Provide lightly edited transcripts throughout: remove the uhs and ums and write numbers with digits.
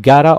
11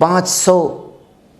500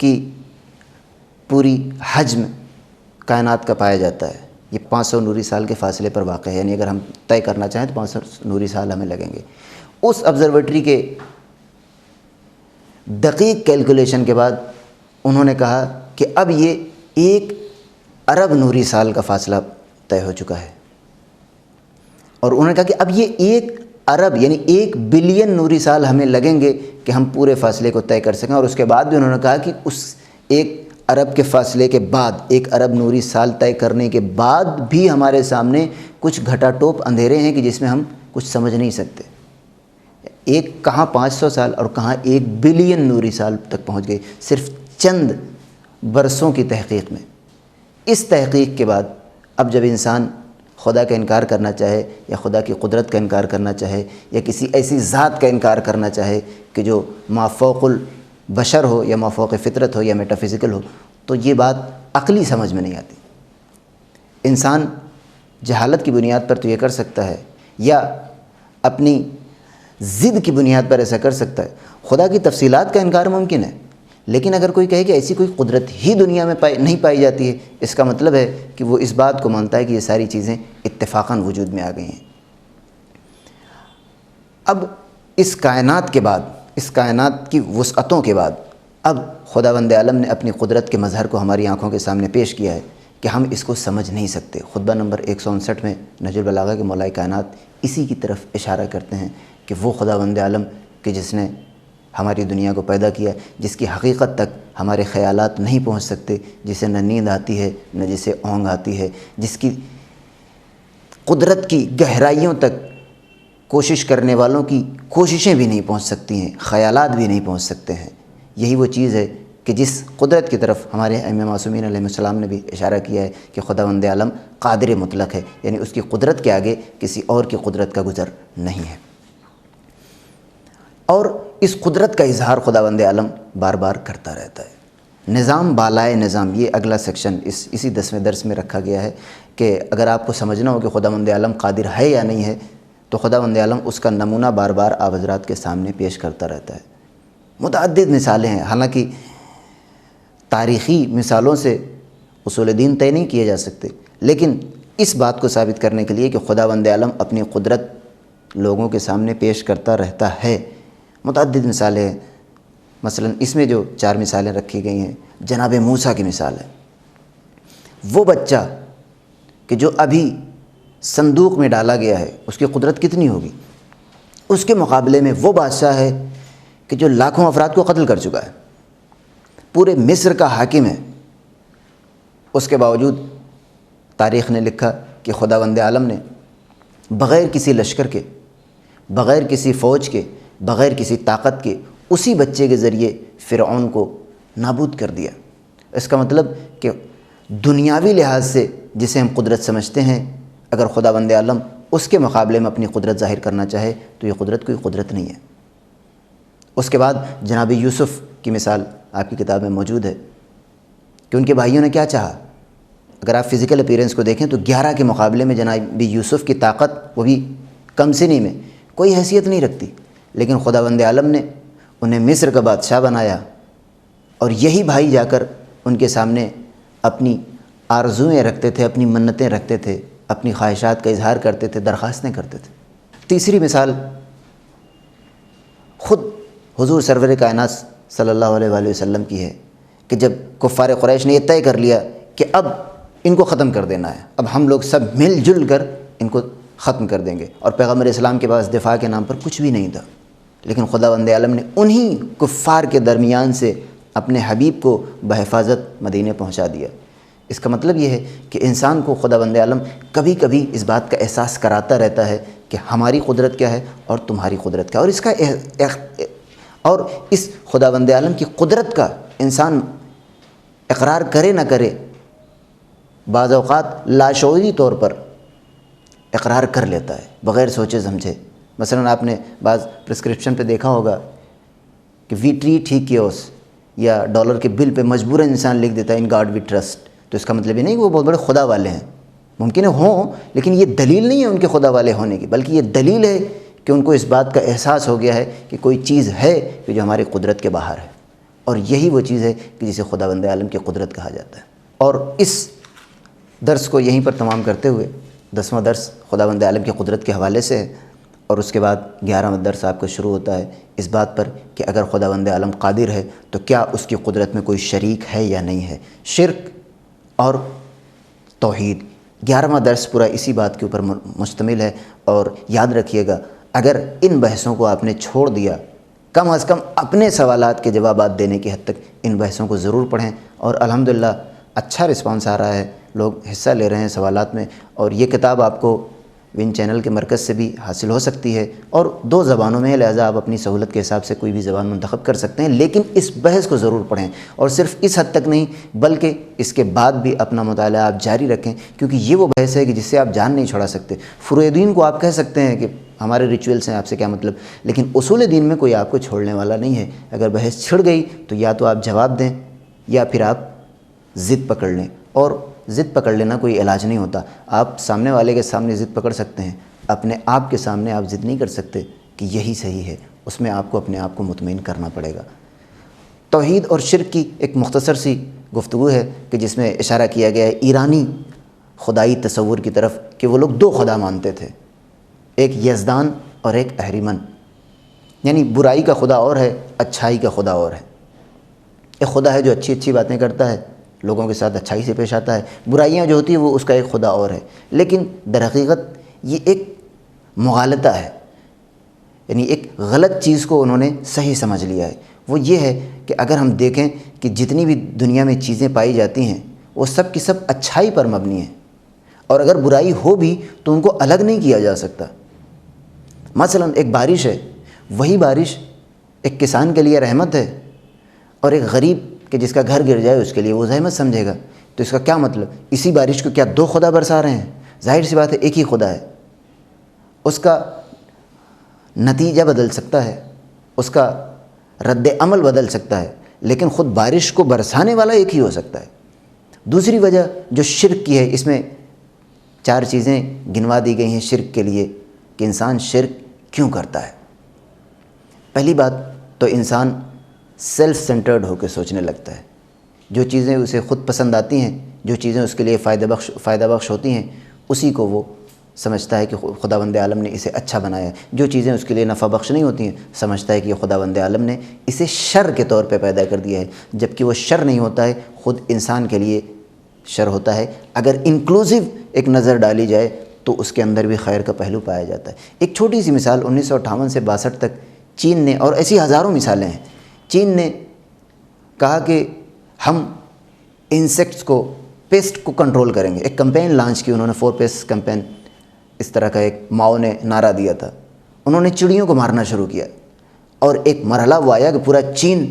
کی پوری حجم کائنات کا پایا جاتا ہے، یہ 500 نوری سال کے فاصلے پر واقع ہے، یعنی اگر ہم طے کرنا چاہیں تو 500 نوری سال ہمیں لگیں گے۔ اس آبزرویٹری کے دقیق کیلکولیشن کے بعد انہوں نے کہا کہ اب یہ 1 ارب نوری سال کا فاصلہ طے ہو چکا ہے، اور انہوں نے کہا کہ اب یہ 1 ارب یعنی 1 بلین نوری سال ہمیں لگیں گے کہ ہم پورے فاصلے کو طے کر سکیں۔ اور اس کے بعد بھی انہوں نے کہا کہ اس 1 ارب کے فاصلے کے بعد، 1 ارب نوری سال طے کرنے کے بعد بھی ہمارے سامنے کچھ گھٹا ٹوپ اندھیرے ہیں کہ جس میں ہم کچھ سمجھ نہیں سکتے۔ ایک کہاں 500 سال اور کہاں 1 بلین نوری سال تک پہنچ گئے صرف چند برسوں کی تحقیق میں۔ اس تحقیق کے بعد اب جب انسان خدا کا انکار کرنا چاہے یا خدا کی قدرت کا انکار کرنا چاہے یا کسی ایسی ذات کا انکار کرنا چاہے کہ جو مافوق البشر ہو یا مافوق فطرت ہو یا میٹافزیکل ہو، تو یہ بات عقلی سمجھ میں نہیں آتی۔ انسان جہالت کی بنیاد پر تو یہ کر سکتا ہے یا اپنی ضد کی بنیاد پر ایسا کر سکتا ہے۔ خدا کی تفصیلات کا انکار ممکن ہے، لیکن اگر کوئی کہے کہ ایسی کوئی قدرت ہی دنیا میں نہیں پائی جاتی ہے، اس کا مطلب ہے کہ وہ اس بات کو مانتا ہے کہ یہ ساری چیزیں اتفاقاً وجود میں آ گئی ہیں۔ اب اس کائنات کے بعد، اس کائنات کی وسعتوں کے بعد، اب خداوند عالم نے اپنی قدرت کے مظہر کو ہماری آنکھوں کے سامنے پیش کیا ہے کہ ہم اس کو سمجھ نہیں سکتے۔ خطبہ نمبر 159 میں نہج البلاغہ کے مولائے کائنات اسی کی طرف اشارہ کرتے ہیں کہ وہ خداوند عالم کہ جس نے ہماری دنیا کو پیدا کیا، جس کی حقیقت تک ہمارے خیالات نہیں پہنچ سکتے، جسے نہ نیند آتی ہے نہ جسے اونگ آتی ہے، جس کی قدرت کی گہرائیوں تک کوشش کرنے والوں کی کوششیں بھی نہیں پہنچ سکتی ہیں، خیالات بھی نہیں پہنچ سکتے ہیں۔ یہی وہ چیز ہے کہ جس قدرت کی طرف ہمارے ائمہ معصومین علیہ السلام نے بھی اشارہ کیا ہے کہ خداوند عالم قادر مطلق ہے، یعنی اس کی قدرت کے آگے کسی اور کی قدرت کا گزر نہیں ہے۔ اور اس قدرت کا اظہار خداوند عالم بار بار کرتا رہتا ہے۔ نظام بالائے نظام، یہ اگلا سیکشن اسی 10ویں درس میں رکھا گیا ہے کہ اگر آپ کو سمجھنا ہو کہ خداوند عالم قادر ہے یا نہیں ہے تو خداوند عالم اس کا نمونہ بار بار آپ حضرات کے سامنے پیش کرتا رہتا ہے۔ متعدد مثالیں ہیں، حالانکہ تاریخی مثالوں سے اصول دین طے نہیں کیے جا سکتے، لیکن اس بات کو ثابت کرنے کے لیے کہ خداوند عالم اپنی قدرت لوگوں کے سامنے پیش کرتا رہتا ہے، متعدد مثالیں ہیں۔ مثلا اس میں جو 4 مثالیں رکھی گئی ہیں، جناب موسیٰ کی مثال ہے، وہ بچہ کہ جو ابھی صندوق میں ڈالا گیا ہے، اس کی قدرت کتنی ہوگی؟ اس کے مقابلے میں وہ بادشاہ ہے کہ جو لاکھوں افراد کو قتل کر چکا ہے، پورے مصر کا حاکم ہے۔ اس کے باوجود تاریخ نے لکھا کہ خداوند عالم نے بغیر کسی لشکر کے، بغیر کسی فوج کے، بغیر کسی طاقت کے اسی بچے کے ذریعے فرعون کو نابود کر دیا۔ اس کا مطلب کہ دنیاوی لحاظ سے جسے ہم قدرت سمجھتے ہیں، اگر خداوند عالم اس کے مقابلے میں اپنی قدرت ظاہر کرنا چاہے تو یہ قدرت کوئی قدرت نہیں ہے۔ اس کے بعد جناب یوسف کی مثال آپ کی کتاب میں موجود ہے کہ ان کے بھائیوں نے کیا چاہا۔ اگر آپ فزیکل اپیرنس کو دیکھیں تو 11 کے مقابلے میں جناب یوسف کی طاقت، وہ بھی کم سنی میں، کوئی حیثیت نہیں رکھتی، لیکن خداوند عالم نے انہیں مصر کا بادشاہ بنایا، اور یہی بھائی جا کر ان کے سامنے اپنی آرزوئیں رکھتے تھے، اپنی منتیں رکھتے تھے، اپنی خواہشات کا اظہار کرتے تھے، درخواستیں کرتے تھے۔ تیسری مثال خود حضور سرور کائنات صلی اللہ علیہ وآلہ وسلم کی ہے کہ جب کفار قریش نے یہ طے کر لیا کہ اب ان کو ختم کر دینا ہے، اب ہم لوگ سب مل جل کر ان کو ختم کر دیں گے، اور پیغمبر اسلام کے پاس دفاع کے نام پر کچھ بھی نہیں تھا، لیکن خداوند عالم نے انہی کفار کے درمیان سے اپنے حبیب کو بحفاظت مدینے پہنچا دیا۔ اس کا مطلب یہ ہے کہ انسان کو خداوند عالم کبھی کبھی اس بات کا احساس کراتا رہتا ہے کہ ہماری قدرت کیا ہے اور تمہاری قدرت کیا ہے، اور اس کا اور اس خداوند عالم کی قدرت کا انسان اقرار کرے نہ کرے، بعض اوقات لاشعوری طور پر اقرار کر لیتا ہے بغیر سوچے سمجھے۔ مثلا آپ نے بعض پرسکرپشن پہ دیکھا ہوگا کہ وی ٹریٹ ہی کیوس، یا ڈالر کے بل پہ مجبوراً انسان لکھ دیتا ہے ان گاڈ وی ٹرسٹ، تو اس کا مطلب یہ نہیں کہ وہ بہت بڑے خدا والے ہیں، ممکن ہے ہوں، لیکن یہ دلیل نہیں ہے ان کے خدا والے ہونے کی، بلکہ یہ دلیل ہے کہ ان کو اس بات کا احساس ہو گیا ہے کہ کوئی چیز ہے کہ جو ہماری قدرت کے باہر ہے، اور یہی وہ چیز ہے کہ جسے خداوند عالم کی قدرت کہا جاتا ہے۔ اور اس درس کو یہیں پر تمام کرتے ہوئے 10واں درس خداوند عالم کی قدرت کے حوالے سے ہے، اور اس کے بعد 11واں درس آپ کا شروع ہوتا ہے اس بات پر کہ اگر خداوند عالم قادر ہے تو کیا اس کی قدرت میں کوئی شریک ہے یا نہیں ہے، شرک اور توحید۔ 11واں درس پورا اسی بات کے اوپر مشتمل ہے، اور یاد رکھیے گا اگر ان بحثوں کو آپ نے چھوڑ دیا، کم از کم اپنے سوالات کے جوابات دینے کی حد تک ان بحثوں کو ضرور پڑھیں، اور الحمدللہ اچھا رسپانس آ رہا ہے، لوگ حصہ لے رہے ہیں سوالات میں، اور یہ کتاب آپ کو ون چینل کے مرکز سے بھی حاصل ہو سکتی ہے، اور 2 زبانوں میں ہے، لہٰذا آپ اپنی سہولت کے حساب سے کوئی بھی زبان منتخب کر سکتے ہیں، لیکن اس بحث کو ضرور پڑھیں، اور صرف اس حد تک نہیں بلکہ اس کے بعد بھی اپنا مطالعہ آپ جاری رکھیں، کیونکہ یہ وہ بحث ہے کہ جس سے آپ جان نہیں چھڑا سکتے۔ فروع دین کو آپ کہہ سکتے ہیں کہ ہمارے ریچولس ہیں، آپ سے کیا مطلب، لیکن اصول دین میں کوئی آپ کو چھوڑنے والا نہیں ہے۔ اگر بحث چھڑ گئی تو یا تو آپ جواب دیں یا پھر آپ ضد پکڑ لیں، اور ضد پکڑ لینا کوئی علاج نہیں ہوتا۔ آپ سامنے والے کے سامنے ضد پکڑ سکتے ہیں، اپنے آپ کے سامنے آپ ضد نہیں کر سکتے کہ یہی صحیح ہے، اس میں آپ کو اپنے آپ کو مطمئن کرنا پڑے گا۔ توحید اور شرک کی ایک مختصر سی گفتگو ہے کہ جس میں اشارہ کیا گیا ہے ایرانی خدائی تصور کی طرف کہ وہ لوگ 2 خدا مانتے تھے، ایک یزدان اور ایک اہریمن، یعنی برائی کا خدا اور ہے، اچھائی کا خدا اور ہے۔ ایک خدا ہے جو اچھی اچھی باتیں کرتا ہے، لوگوں کے ساتھ اچھائی سے پیش آتا ہے، برائیاں جو ہوتی ہیں وہ اس کا ایک خدا اور ہے، لیکن در حقیقت یہ ایک مغالطہ ہے، یعنی ایک غلط چیز کو انہوں نے صحیح سمجھ لیا ہے۔ وہ یہ ہے کہ اگر ہم دیکھیں کہ جتنی بھی دنیا میں چیزیں پائی جاتی ہیں وہ سب کی سب اچھائی پر مبنی ہیں، اور اگر برائی ہو بھی تو ان کو الگ نہیں کیا جا سکتا۔ مثلا ایک بارش ہے، وہی بارش ایک کسان کے لیے رحمت ہے، اور ایک غریب کہ جس کا گھر گر جائے اس کے لیے وہ زحمت سمجھے گا۔ تو اس کا کیا مطلب، اسی بارش کو کیا 2 خدا برسا رہے ہیں؟ ظاہر سی بات ہے ایک ہی خدا ہے، اس کا نتیجہ بدل سکتا ہے، اس کا رد عمل بدل سکتا ہے، لیکن خود بارش کو برسانے والا ایک ہی ہو سکتا ہے۔ دوسری وجہ جو شرک کی ہے، اس میں 4 چیزیں گنوا دی گئی ہیں شرک کے لیے کہ انسان شرک کیوں کرتا ہے۔ پہلی بات تو انسان سیلف سینٹرڈ ہو کے سوچنے لگتا ہے، جو چیزیں اسے خود پسند آتی ہیں، جو چیزیں اس کے لیے فائدہ بخش ہوتی ہیں، اسی کو وہ سمجھتا ہے کہ خداوند عالم نے اسے اچھا بنایا ہے۔ جو چیزیں اس کے لیے نفع بخش نہیں ہوتی ہیں، سمجھتا ہے کہ یہ خداوند عالم نے اسے شر کے طور پہ پیدا کر دیا ہے، جبکہ وہ شر نہیں ہوتا ہے، خود انسان کے لیے شر ہوتا ہے۔ اگر انکلوسیو ایک نظر ڈالی جائے تو اس کے اندر بھی خیر کا پہلو پایا جاتا ہے۔ ایک چھوٹی سی مثال 1958 سے 62 تک چین نے، اور ایسی ہزاروں مثالیں ہیں، چین نے کہا کہ ہم انسیکٹس کو، پیسٹ کو کنٹرول کریں گے۔ ایک کمپین لانچ کی انہوں نے، 4 پیسٹ کمپین، اس طرح کا ایک ماؤ نے نعرہ دیا تھا۔ انہوں نے چڑیوں کو مارنا شروع کیا، اور ایک مرحلہ وہ آیا کہ پورا چین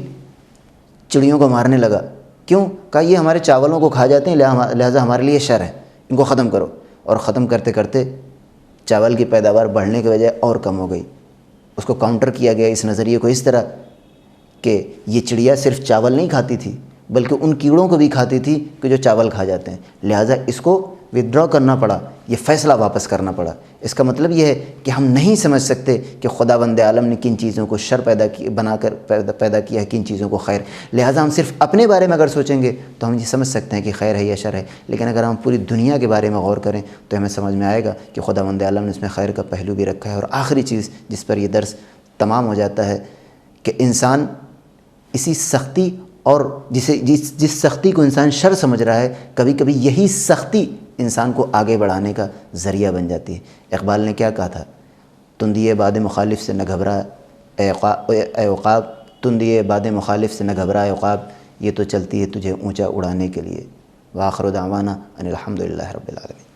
چڑیوں کو مارنے لگا۔ کیوں؟ کہا یہ ہمارے چاولوں کو کھا جاتے ہیں، لہٰذا ہمارے لیے شر ہے، ان کو ختم کرو۔ اور ختم کرتے کرتے چاول کی پیداوار بڑھنے کے بجائے اور کم ہو گئی۔ اس کو کاؤنٹر کیا گیا، اس نظریے کو، اس طرح کہ یہ چڑیا صرف چاول نہیں کھاتی تھی بلکہ ان کیڑوں کو بھی کھاتی تھی کہ جو چاول کھا جاتے ہیں، لہٰذا اس کو ودرا کرنا پڑا، یہ فیصلہ واپس کرنا پڑا۔ اس کا مطلب یہ ہے کہ ہم نہیں سمجھ سکتے کہ خداوند عالم نے کن چیزوں کو شر بنا کر پیدا کیا ہے، کن چیزوں کو خیر، لہٰذا ہم صرف اپنے بارے میں اگر سوچیں گے تو ہم یہ سمجھ سکتے ہیں کہ خیر ہے یا شر ہے، لیکن اگر ہم پوری دنیا کے بارے میں غور کریں تو ہمیں سمجھ میں آئے گا کہ خداوند عالم نے اس میں خیر کا پہلو بھی رکھا ہے۔ اور آخری چیز جس پر یہ درس تمام ہو جاتا ہے کہ انسان اسی سختی، اور جس سختی کو انسان شر سمجھ رہا ہے، کبھی کبھی یہی سختی انسان کو آگے بڑھانے کا ذریعہ بن جاتی ہے۔ اقبال نے کیا کہا تھا، تندی باد مخالف سے نہ گھبرا اے عقاب، تندی باد مخالف سے نہ گھبرا اے عقاب، یہ تو چلتی ہے تجھے اونچا اڑانے کے لیے۔ وآخر دعوانا ان الحمد للہ رب العالمین۔